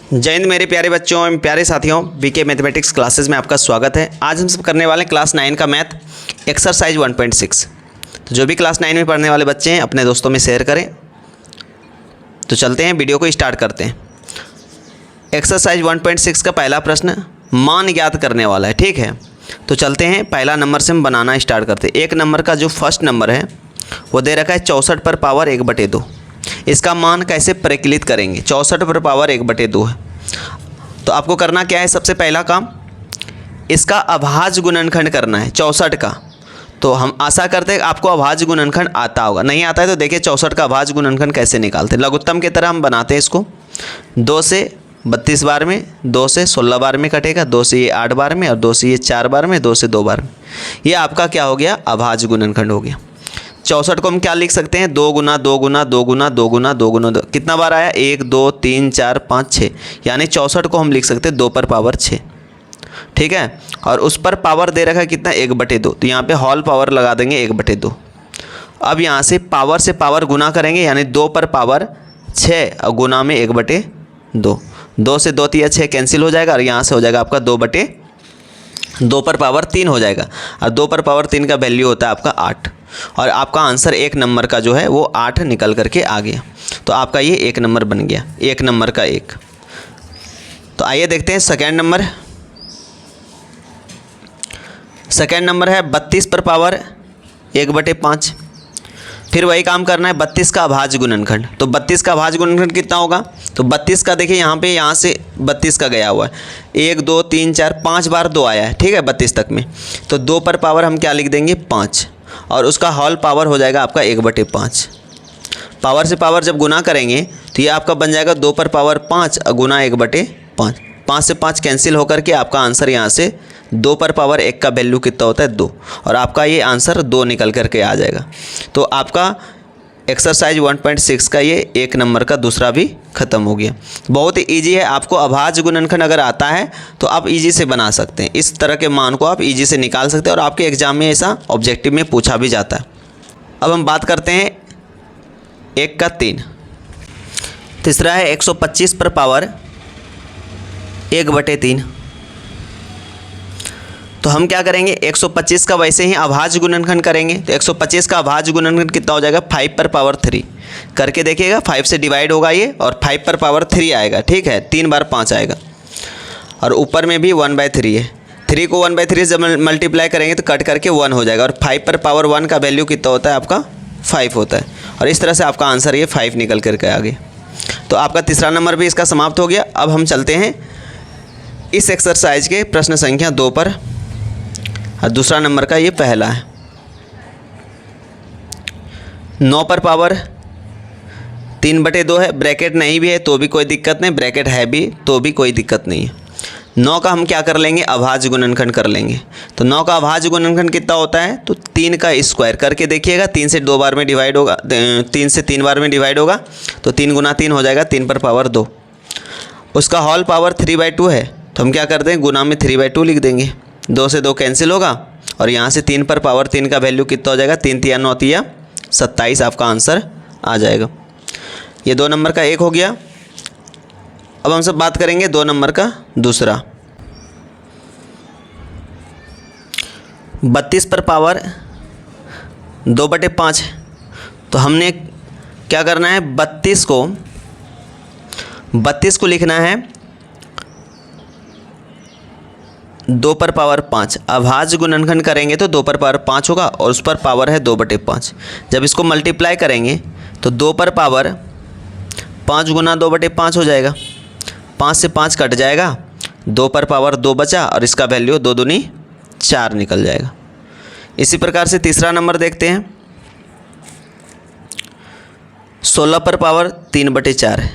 जय हिंद मेरे प्यारे बच्चों एवं प्यारे साथियों, बीके मैथमेटिक्स क्लासेस में आपका स्वागत है। आज हम सब करने वाले हैं क्लास 9 का मैथ एक्सरसाइज 1.6। तो जो भी क्लास 9 में पढ़ने वाले बच्चे हैं अपने दोस्तों में शेयर करें। तो चलते हैं, वीडियो को स्टार्ट करते हैं। एक्सरसाइज 1.6 का पहला प्रश्न मान ज्ञात करने वाला है, ठीक है। तो चलते हैं, पहला नंबर से हम बनाना स्टार्ट करते हैं। एक नंबर का जो फर्स्ट नंबर है वो दे रखा है 64 पर पावर 1/2। इसका मान कैसे परिकलित करेंगे? 64 पर पावर 1/2 है। तो आपको करना क्या है, सबसे पहला काम इसका अभाज्य गुणनखंड करना है 64 का। तो हम आशा करते हैं आपको अभाज्य गुणनखंड आता होगा। नहीं आता है तो देखिए 64 का अभाज्य गुणनखंड कैसे निकालते हैं। लघुत्तम की तरह हम बनाते हैं इसको। 2 से 32 बार में, 2 से 16 बार में कटेगा, 2 से ये 8 बार में, और 2 से ये 4 बार में, 2 से 2 बार में। ये आपका क्या हो गया? अभाज्य गुणनखंड हो गया। 64 को हम क्या लिख सकते हैं? 2 गुना 2 गुना 2 गुना 2 गुना 2 गुना 2। कितना बार आया? 1 2 3 4 5 6। यानी 64 को हम लिख सकते हैं 2 पर पावर 6, ठीक है। और उस पर पावर दे रखा है कितना? 1/2। तो यहाँ पे होल पावर लगा देंगे 1/2। अब यहाँ से पावर गुना करेंगे, यानी 2 पर पावर 6 और गुना में 1/2। 2 से 2 3 6 कैंसिल हो जाएगा, और यहाँ से हो जाएगा आपका 2 पर पावर 3 हो जाएगा। और 2 पर पावर 3 का वैल्यू होता है आपका 8। और आपका आंसर एक नंबर का जो है वो 8 निकल करके आ गया। तो आपका ये एक नंबर बन गया, एक नंबर का 1। तो आइए देखते हैं सेकेंड नंबर। सेकेंड नंबर है 32 पर पावर 1/5। फिर वही काम करना है, 32 का अभाज्य गुणनखंड। तो 32 का अभाज्य गुणनखंड कितना होगा? तो 32 का देखिए यहाँ से 32 का गया हुआ है। 1 2 3 4 5 बार 2 आया है, ठीक है, 32 तक में। तो 2 पर पावर हम क्या लिख देंगे? 5। और उसका होल पावर हो जाएगा आपका 1/5। पावर से पावर जब गुना करेंगे तो ये आपका बन जाएगा 2 पर पावर 5 गुना 1/5। 5 से 5 कैंसिल होकर के आपका आंसर यहाँ से 2 पर पावर 1 का वैल्यू कितना होता है? 2। और आपका ये आंसर 2 निकल करके आ जाएगा। तो आपका एक्सरसाइज 1.6 का ये एक नंबर का दूसरा भी ख़त्म हो गया। बहुत ही ईजी है। आपको अभाज्य गुणनखंड अगर आता है तो आप इजी से बना सकते हैं। इस तरह के मान को आप इजी से निकाल सकते हैं, और आपके एग्जाम में ऐसा ऑब्जेक्टिव में पूछा भी जाता है। अब हम बात करते हैं 1 का 3। तीसरा है 125 पर पावर 1/3। तो हम क्या करेंगे? 125 का वैसे ही अभाज्य गुणनखंड करेंगे। तो 125 का अभाज्य गुणनखंड कितना हो जाएगा? 5 पर पावर 3 करके देखिएगा। 5 से डिवाइड होगा ये, और 5 पर पावर 3 आएगा, ठीक है। 3 बार 5 आएगा, और ऊपर में भी 1/3 है। 3 को 1/3 से जब मल्टीप्लाई करेंगे तो कट करके 1 हो जाएगा। और 5 पर पावर 1 का वैल्यू कितना होता है? आपका 5 होता है। और इस तरह से आपका आंसर ये 5 निकल करके आ गया। तो आपका तीसरा नंबर भी इसका समाप्त हो गया। अब हम चलते हैं इस एक्सरसाइज के प्रश्न संख्या 2 पर। और दूसरा नंबर का ये पहला है। 9 पर पावर 3/2 है। ब्रैकेट नहीं भी है तो भी कोई दिक्कत नहीं, ब्रैकेट है भी तो भी कोई दिक्कत नहीं है। 9 का हम क्या कर लेंगे? अभाज्य गुणनखंड कर लेंगे। तो 9 का अभाज्य गुणनखंड कितना होता है? तो 3 का स्क्वायर करके देखिएगा। 3 से 2 बार में डिवाइड होगा, 3 से 3 बार में डिवाइड होगा। तो 3 गुना 3 हो जाएगा, 3 पर पावर 2। उसका होल पावर 3/2 है। तो हम क्या करते हैं? गुना में 3/2 लिख देंगे। 2 से 2 कैंसिल होगा, और यहाँ से 3 पर पावर 3 का वैल्यू कितना हो जाएगा? 3 3 9 3 27 आपका आंसर आ जाएगा। ये 2 नंबर का 1 हो गया। अब हम सब बात करेंगे 2 नंबर का दूसरा। 32 पर पावर 2/5। तो हमने क्या करना है? 32 को लिखना है 2 पर पावर 5। अभाज्य गुणनखंड करेंगे तो 2 पर पावर 5 होगा, और उस पर पावर है 2/5। जब इसको मल्टीप्लाई करेंगे तो 2 पर पावर 5 गुना 2/5 हो जाएगा। 5 से 5 कट जाएगा, 2 पर पावर 2 बचा, और इसका वैल्यू 2 दूनी 4 निकल जाएगा। इसी प्रकार से तीसरा नंबर देखते हैं। 16 पर पावर 3/4 है।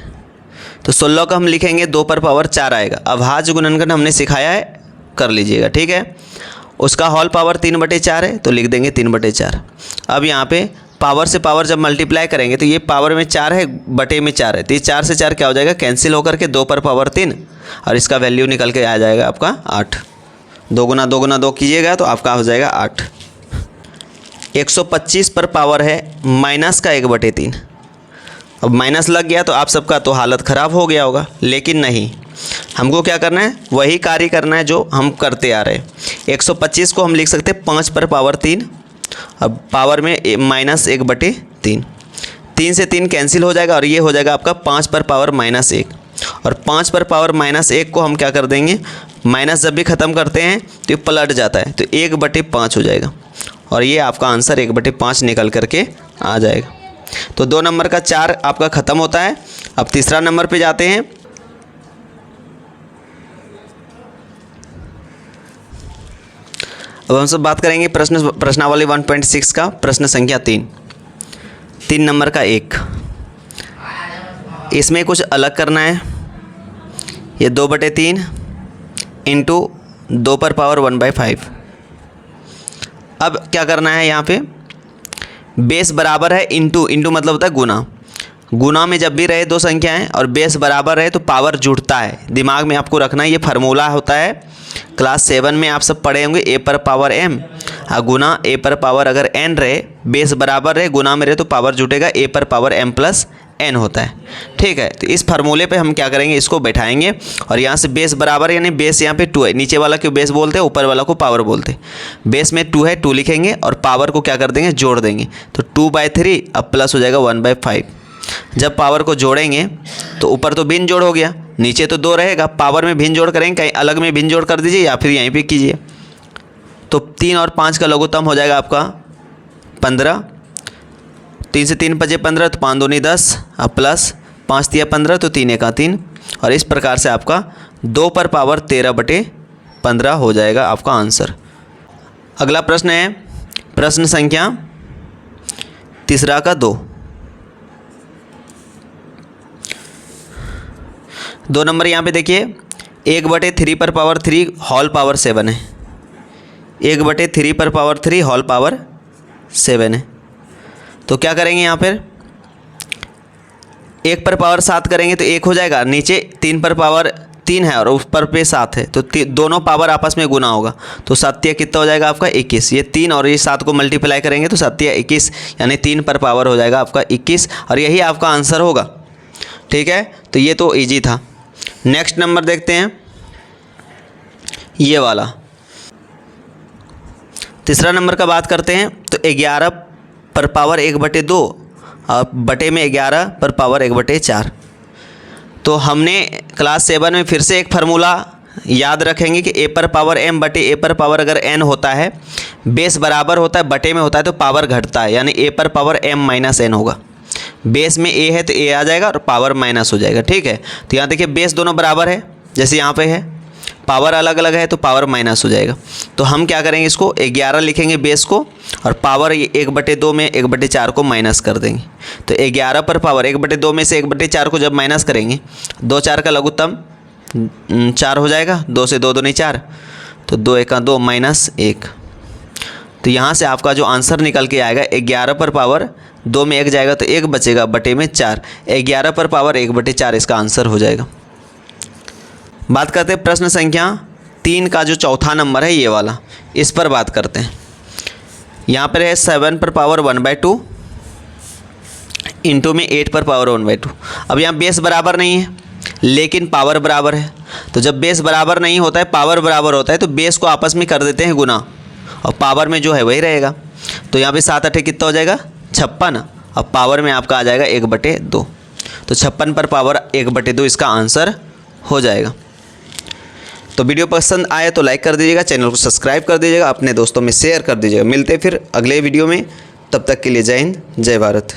तो 16 का हम लिखेंगे 2 पर पावर 4 आएगा। अभाज्य गुणनखंड हमने सिखाया है, कर लीजिएगा, ठीक है। उसका होल पावर 3/4 है, तो लिख देंगे 3/4। अब यहाँ पे पावर से पावर जब मल्टीप्लाई करेंगे तो ये पावर में 4 है, बटे में 4 है। तो ये 4 से 4 क्या हो जाएगा? कैंसिल होकर के 2 पर पावर 3, और इसका वैल्यू निकल के आ जाएगा आपका 8। 2 गुना 2 गुना 2 कीजिएगा तो आपका हो जाएगा 8। 125 पर पावर है माइनस का 1/3। अब माइनस लग गया तो आप सबका तो हालत ख़राब हो गया होगा, लेकिन नहीं, हमको क्या करना है, वही कार्य करना है जो हम करते आ रहे हैं। 125 को हम लिख सकते हैं 5 पर पावर 3, अब पावर में -1/3, 3 से 3 कैंसिल हो जाएगा और ये हो जाएगा आपका 5 पर पावर -1। और 5 पर पावर -1 को हम क्या कर देंगे, माइनस जब भी ख़त्म करते हैं तो ये पलट जाता है, तो 1/5 हो जाएगा और ये आपका आंसर 1/5 निकल करके आ जाएगा। तो 2 नंबर का 4 आपका ख़त्म होता है। अब तीसरा नंबर पे जाते हैं। अब हम सब बात करेंगे प्रश्नावली 1.6 का प्रश्न संख्या 3 नंबर का 1। इसमें कुछ अलग करना है। ये 2/3 इंटू 2 पर पावर 1/5। अब क्या करना है, यहाँ पे बेस बराबर है, इंटू मतलब होता है गुना। गुना में जब भी रहे दो संख्याएं और बेस बराबर रहे तो पावर जुड़ता है। दिमाग में आपको रखना है, ये फार्मूला होता है, क्लास 7 में आप सब पढ़े होंगे, a पर पावर m गुना a पर पावर अगर n रहे, बेस बराबर रहे, गुना में रहे तो पावर जुटेगा, a पर पावर m प्लस n होता है। ठीक है, तो इस फार्मूले पे हम क्या करेंगे, इसको बैठाएंगे और यहाँ से बेस बराबर यानी बेस यहाँ पे 2 है, नीचे वाला क्यों बेस बोलते हैं, ऊपर वाला को पावर बोलते हैं। बेस में 2 है, 2 लिखेंगे और पावर को क्या कर देंगे, जोड़ देंगे, तो 2/3 अब प्लस हो जाएगा 1/5। जब पावर को जोड़ेंगे तो ऊपर तो भिन्न जोड़ हो गया, नीचे तो 2 रहेगा, पावर में भिन्न जोड़ करेंगे, कहीं अलग में भिन्न जोड़ कर दीजिए या फिर यहीं पे कीजिए। तो 3 और 5 का लघुत्तम हो जाएगा आपका 15, 3 से 3 बचे 15, तो 5 दूनी 10, अब प्लस 5 तिया 15, तो 3 एका 3, और इस प्रकार से आपका 2 पर पावर 13/15 हो जाएगा आपका आंसर। अगला प्रश्न है प्रश्न संख्या तीसरा का 2 नंबर। यहाँ पे देखिए 1/3 पर पावर 3 होल पावर 7 है, 1/3 पर पावर 3 होल पावर 7 है। तो क्या करेंगे, यहाँ पर 1 पर पावर 7 करेंगे तो 1 हो जाएगा, नीचे 3 पर पावर 3 है और ऊपर पे 7 है, तो दोनों पावर आपस में गुना होगा, तो 7 कितना हो जाएगा आपका 21। ये 3 और ये 7 को मल्टीप्लाई करेंगे तो 7 21, यानी 3 पर पावर हो जाएगा आपका 21 और यही आपका आंसर होगा। ठीक है, तो ये तो इजी था। नेक्स्ट नंबर देखते हैं, ये वाला तीसरा नंबर का बात करते हैं। तो 11 पर पावर 1/2 और बटे में 11 पर पावर 1/4। तो हमने क्लास 7 में फिर से एक फार्मूला याद रखेंगे कि a पर पावर m बटे a पर पावर अगर n होता है, बेस बराबर होता है, बटे में होता है तो पावर घटता है, यानी a पर पावर m माइनस n होगा। बेस में a है तो a आ जाएगा और पावर माइनस हो जाएगा। ठीक है, तो यहाँ देखिए बेस दोनों बराबर है, जैसे यहाँ पे है, पावर अलग अलग है तो पावर माइनस हो जाएगा। तो हम क्या करेंगे, इसको 11 लिखेंगे बेस को और पावर 1/2 में 1/4 को माइनस कर देंगे। तो 11 पर पावर 1/2 में से 1/4 को जब माइनस करेंगे, 2 4 का लघुत्तम 4 हो जाएगा, 2 से 2 दूनी 4, तो 2 एका 2 माइनस 1। तो यहाँ से आपका जो आंसर निकल के आएगा 11 पर पावर 2 में 1 जाएगा तो 1 बचेगा, बटे में 4, 11 पर पावर 1/4 इसका आंसर हो जाएगा। बात करते हैं प्रश्न संख्या 3 का जो चौथा नंबर है, ये वाला, इस पर बात करते हैं। यहाँ पर है 7 पर पावर 1/2 इंटू में 8 पर पावर 1/2। अब यहाँ बेस बराबर नहीं है लेकिन पावर बराबर है, तो जब बेस बराबर नहीं होता है, पावर बराबर होता है, तो बेस को आपस में कर देते हैं गुना और पावर में जो है वही रहेगा। तो यहाँ पे 7 8 कितना हो जाएगा 56, अब पावर में आपका आ जाएगा 1/2, तो 56 पर पावर 1/2 इसका आंसर हो जाएगा। तो वीडियो पसंद आए तो लाइक कर दीजिएगा, चैनल को सब्सक्राइब कर दीजिएगा, अपने दोस्तों में शेयर कर दीजिएगा। मिलते फिर अगले वीडियो में, तब तक के लिए जय हिंद, जय भारत।